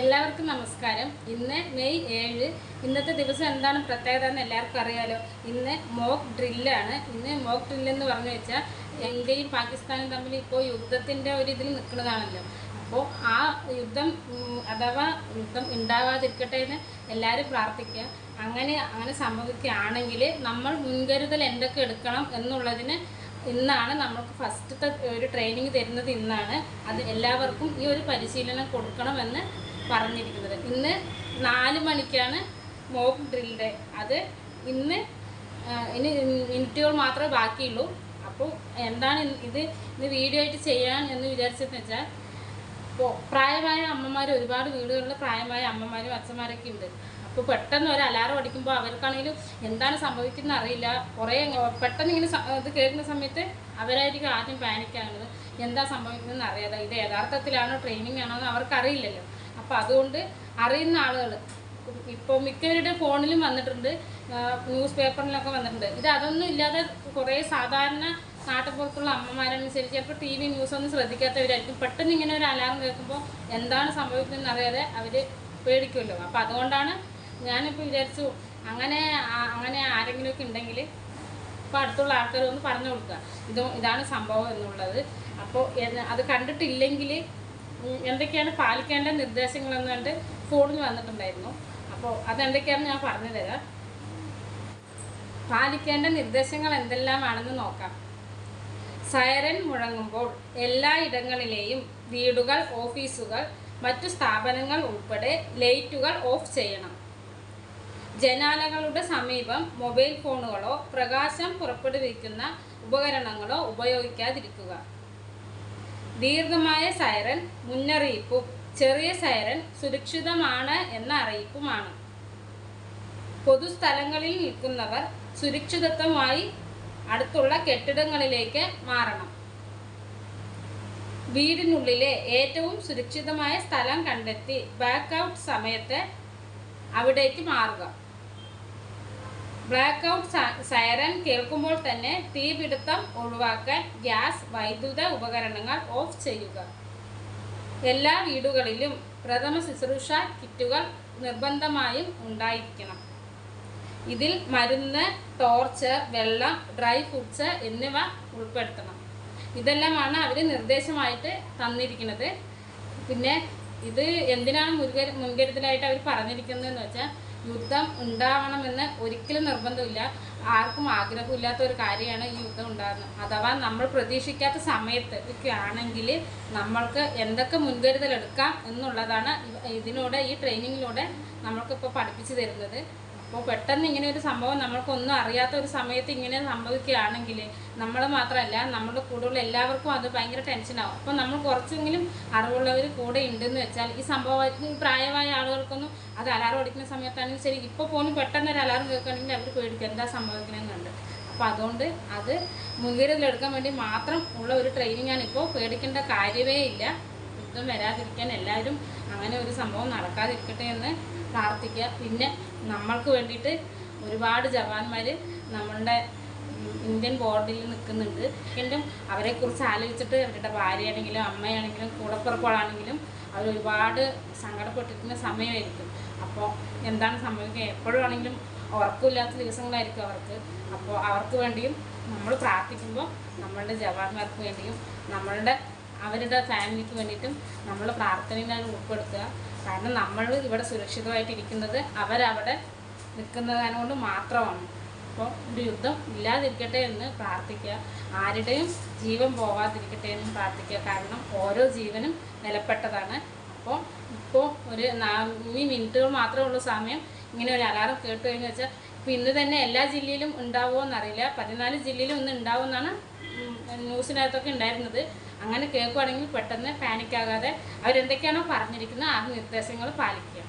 എല്ലാവർക്കും നമസ്കാരം. ഇന്ന് മെയ് 7. ഇന്നത്തെ ദിവസം എന്താണ് പ്രത്യേകത എന്ന് എല്ലാവർക്കും അറിയാലോ. ഇന്ന് മോക്ക് ഡ്രില്ലാണ്. ഇന്ന് മോക്ക് ഡ്രില്ലെന്ന് പറഞ്ഞു വെച്ചാൽ ഇന്ത്യയും പാകിസ്ഥാനും തമ്മിൽ ഇപ്പോൾ യുദ്ധത്തിൻ്റെ ഒരു ഇതിൽ നിൽക്കുന്നതാണല്ലോ. അപ്പോൾ ആ യുദ്ധം അഥവാ യുദ്ധം ഉണ്ടാവാതിരിക്കട്ടെ എന്ന് എല്ലാവരും പ്രാർത്ഥിക്കുക. അങ്ങനെ സംഭവിക്കുകയാണെങ്കിൽ നമ്മൾ മുൻകരുതൽ എന്തൊക്കെ എടുക്കണം എന്നുള്ളതിന് ഇന്നാണ് നമുക്ക് ഫസ്റ്റത്തെ ഒരു ട്രെയിനിങ് തരുന്നത്. ഇന്നാണ് അത് എല്ലാവർക്കും ഈ ഒരു പരിശീലനം കൊടുക്കണമെന്ന് പറഞ്ഞിരിക്കുന്നത്. ഇന്ന് 4 മണിക്കാണ് മോക്ക് ഡ്രില്ല്. അത് ഇനി മിനിറ്റുകൾ മാത്രമേ ബാക്കിയുള്ളൂ. അപ്പോൾ എന്താണ് ഇന്ന് വീഡിയോ ആയിട്ട് ചെയ്യാൻ എന്ന് വിചാരിച്ചതെന്ന് വെച്ചാൽ, ഇപ്പോൾ പ്രായമായ അമ്മമാർ, ഒരുപാട് വീടുകളിൽ പ്രായമായ അമ്മമാരും അച്ഛന്മാരൊക്കെ ഉണ്ട്. അപ്പോൾ പെട്ടെന്ന് ഒരു അലാറം അടിക്കുമ്പോൾ അവർക്കാണെങ്കിലും എന്താണ് സംഭവിക്കുന്നത് അറിയില്ല. കുറേ പെട്ടെന്ന് ഇങ്ങനെ ഇത് കേൾക്കുന്ന സമയത്ത് അവരായിരിക്കും ആദ്യം പാനിക്കാകുന്നത്. എന്താ സംഭവിക്കുന്നതെന്ന് അറിയാതെ, ഇത് യഥാർത്ഥത്തിലാണോ ട്രെയിനിങ് ആണോ എന്ന് അവർക്കറിയില്ലല്ലോ. അപ്പോൾ അതുകൊണ്ട് അറിയുന്ന ആളുകൾ ഇപ്പോൾ മിക്കവരുടെ ഫോണിലും വന്നിട്ടുണ്ട്, ന്യൂസ് പേപ്പറിലൊക്കെ വന്നിട്ടുണ്ട്. അതൊന്നും ഇല്ലാതെ കുറേ സാധാരണ നാട്ടുപുറത്തുള്ള അമ്മമാരനുസരിച്ച് ചിലപ്പോൾ TV ന്യൂസൊന്നും ശ്രദ്ധിക്കാത്തവരായിരിക്കും. പെട്ടെന്ന് ഇങ്ങനെ ഒരു അലാറം കേൾക്കുമ്പോൾ എന്താണ് സംഭവിക്കുന്നതെന്ന് അറിയാതെ അവർ പേടിക്കുമല്ലോ. അപ്പോൾ അതുകൊണ്ടാണ് ഞാനിപ്പോൾ വിചാരിച്ചു അങ്ങനെ ആരെങ്കിലുമൊക്കെ ഉണ്ടെങ്കിൽ ഇപ്പോൾ അടുത്തുള്ള ആൾക്കാർ ഒന്ന് പറഞ്ഞു കൊടുക്കുക, ഇതാണ് സംഭവം എന്നുള്ളത്. അപ്പോൾ അത് കണ്ടിട്ടില്ലെങ്കിൽ എന്തൊക്കെയാണ് പാലിക്കേണ്ട നിർദ്ദേശങ്ങളെന്ന് കണ്ട് ഫോണിൽ വന്നിട്ടുണ്ടായിരുന്നു. അപ്പോൾ അതെന്തൊക്കെയാണെന്ന് ഞാൻ പറഞ്ഞു തരാം. പാലിക്കേണ്ട നിർദ്ദേശങ്ങൾ എന്തെല്ലാമാണെന്ന് നോക്കാം. സൈറൻ മുഴങ്ങുമ്പോൾ എല്ലാ ഇടങ്ങളിലെയും വീടുകൾ, ഓഫീസുകൾ, മറ്റു സ്ഥാപനങ്ങൾ ഉൾപ്പെടെ ലൈറ്റുകൾ ഓഫ് ചെയ്യണം. ജനാലകളുടെ സമീപം മൊബൈൽ ഫോണുകളോ പ്രകാശം പുറപ്പെടുവിക്കുന്ന ഉപകരണങ്ങളോ ഉപയോഗിക്കാതിരിക്കുക. ദീർഘമായ സൈറൻ മുന്നറിയിപ്പും ചെറിയ സൈറൻ സുരക്ഷിതമാണ് എന്ന അറിയിപ്പുമാണ്. പൊതുസ്ഥലങ്ങളിൽ നിൽക്കുന്നവർ സുരക്ഷിതത്വമായി അടുത്തുള്ള കെട്ടിടങ്ങളിലേക്ക് മാറണം. വീടിനുള്ളിലെ ഏറ്റവും സുരക്ഷിതമായ സ്ഥലം കണ്ടെത്തി ബ്ലാക്ക് ഔട്ട് സമയത്ത് അവിടേക്ക് മാറുക. ബ്ലാക്ക് ഔട്ട് സൈറൻ കേൾക്കുമ്പോൾ തന്നെ തീപിടുത്തം ഒഴിവാക്കാൻ ഗ്യാസ്, വൈദ്യുത ഉപകരണങ്ങൾ ഓഫ് ചെയ്യുക. എല്ലാ വീടുകളിലും പ്രഥമ ശുശ്രൂഷ കിറ്റുകൾ നിർബന്ധമായും ഉണ്ടായിരിക്കണം. ഇതിൽ മരുന്ന്, ടോർച്ച്, വെള്ളം, ഡ്രൈ ഫ്രൂട്ട്സ് എന്നിവ ഉൾപ്പെടുത്തണം. ഇതെല്ലാമാണ് അവർ നിർദ്ദേശമായിട്ട് തന്നിരിക്കുന്നത്. പിന്നെ ഇത് എന്തിനാണ് മുൻകരുതലായിട്ട് അവർ പറഞ്ഞിരിക്കുന്നതെന്ന് വെച്ചാൽ, യുദ്ധം ഉണ്ടാവണമെന്ന് ഒരിക്കലും നിർബന്ധമില്ല. ആർക്കും ആഗ്രഹമില്ലാത്ത ഒരു കാര്യമാണ് ഈ യുദ്ധം ഉണ്ടാകുന്നത്. അഥവാ നമ്മൾ പ്രതീക്ഷിക്കാത്ത സമയത്ത് ഒക്കെ ആണെങ്കിൽ നമ്മൾക്ക് എന്തൊക്കെ മുൻകരുതൽ എടുക്കാം എന്നുള്ളതാണ് ഈ ട്രെയിനിങ്ങിലൂടെ നമ്മൾക്കിപ്പോൾ പഠിപ്പിച്ചു തരുന്നത്. അപ്പോൾ പെട്ടെന്ന് ഇങ്ങനെ ഒരു സംഭവം നമ്മൾക്കൊന്നും അറിയാത്ത ഒരു സമയത്ത് ഇങ്ങനെ സംഭവിക്കുകയാണെങ്കിൽ നമ്മൾ മാത്രമല്ല, നമ്മുടെ കൂടെയുള്ള എല്ലാവർക്കും അത് ഭയങ്കര ടെൻഷനാവും. അപ്പോൾ നമ്മൾ കുറച്ചെങ്കിലും അറിവുള്ളവർ കൂടെ ഉണ്ടെന്ന് വെച്ചാൽ ഈ സംഭവം പ്രായമായ ആളുകൾക്കൊന്നും അത് അലാറം അടിക്കുന്ന സമയത്താണെങ്കിൽ ശരി, ഇപ്പോൾ പോലും പെട്ടെന്ന് ഒരു അലാറം കേൾക്കുകയാണെങ്കിൽ അവർ പേടിക്കും എന്താ സംഭവിക്കണമെന്ന് കണ്ട്. അപ്പോൾ അതുകൊണ്ട് അത് മുൻകരുതലെടുക്കാൻ വേണ്ടി മാത്രം ഉള്ള ഒരു ട്രെയിനിങ്ങാണ്. ഇപ്പോൾ പേടിക്കേണ്ട കാര്യമേ ഇല്ല. യുദ്ധം വരാതിരിക്കാൻ എല്ലാവരും അങ്ങനെ ഒരു സംഭവം നടക്കാതിരിക്കട്ടെ എന്ന് പ്രാർത്ഥിക്കുക. പിന്നെ നമ്മൾക്ക് വേണ്ടിയിട്ട് ഒരുപാട് ജവാന്മാർ നമ്മളുടെ ഇന്ത്യൻ ബോർഡിൽ നിൽക്കുന്നുണ്ട്. എങ്കിലും അവരെക്കുറിച്ച് ആലോചിച്ചിട്ട് അവരുടെ ഭാര്യയാണെങ്കിലും അമ്മയാണെങ്കിലും കൂടപ്പിറപ്പുകളാണെങ്കിലും അവർ ഒരുപാട് സങ്കടപ്പെട്ടിരിക്കുന്ന സമയമായിരിക്കും. അപ്പോൾ എന്താണ് സംഭവിക്കുക, എപ്പോഴും ആണെങ്കിലും ഉറക്കമില്ലാത്ത ദിവസങ്ങളായിരിക്കും അവർക്ക്. അപ്പോൾ അവർക്ക് വേണ്ടിയും നമ്മൾ പ്രാർത്ഥിക്കുമ്പോൾ നമ്മളുടെ ജവാന്മാർക്ക് വേണ്ടിയും അവരുടെ ഫാമിലിക്ക് വേണ്ടിയിട്ടും നമ്മൾ പ്രാർത്ഥനയിലാണ് ഉൾപ്പെടുത്തുക. കാരണം നമ്മൾ ഇവിടെ സുരക്ഷിതമായിട്ടിരിക്കുന്നത് അവരവിടെ നിൽക്കുന്നതിനോട് മാത്രമാണ്. അപ്പോൾ ഒരു യുദ്ധം ഇല്ലാതിരിക്കട്ടെ എന്ന് പ്രാർത്ഥിക്കുക. ആരുടെയും ജീവൻ പോവാതിരിക്കട്ടെ എന്ന് പ്രാർത്ഥിക്കുക. കാരണം ഓരോ ജീവനും വിലപ്പെട്ടതാണ്. അപ്പോൾ ഒരു 4 മിനിറ്റുകൾ മാത്രമേ ഉള്ളൂ സമയം. ഇങ്ങനെ ഒരു അലാറം കേട്ട് കഴിഞ്ഞ് വെച്ചാൽ ഇപ്പോൾ ഇന്ന് തന്നെ എല്ലാ ജില്ലയിലും ഉണ്ടാവുമോ എന്നറിയില്ല. 14 ജില്ലയിലും ഇന്ന് ഉണ്ടാവുമെന്നാണ് ന്യൂസിനകത്തൊക്കെ ഉണ്ടായിരുന്നത്. അങ്ങനെ കേൾക്കുകയാണെങ്കിൽ പെട്ടെന്ന് പാനിക്കാകാതെ അവരെന്തൊക്കെയാണോ പറഞ്ഞിരിക്കുന്നത് ആ നിർദ്ദേശങ്ങൾ പാലിക്കുക.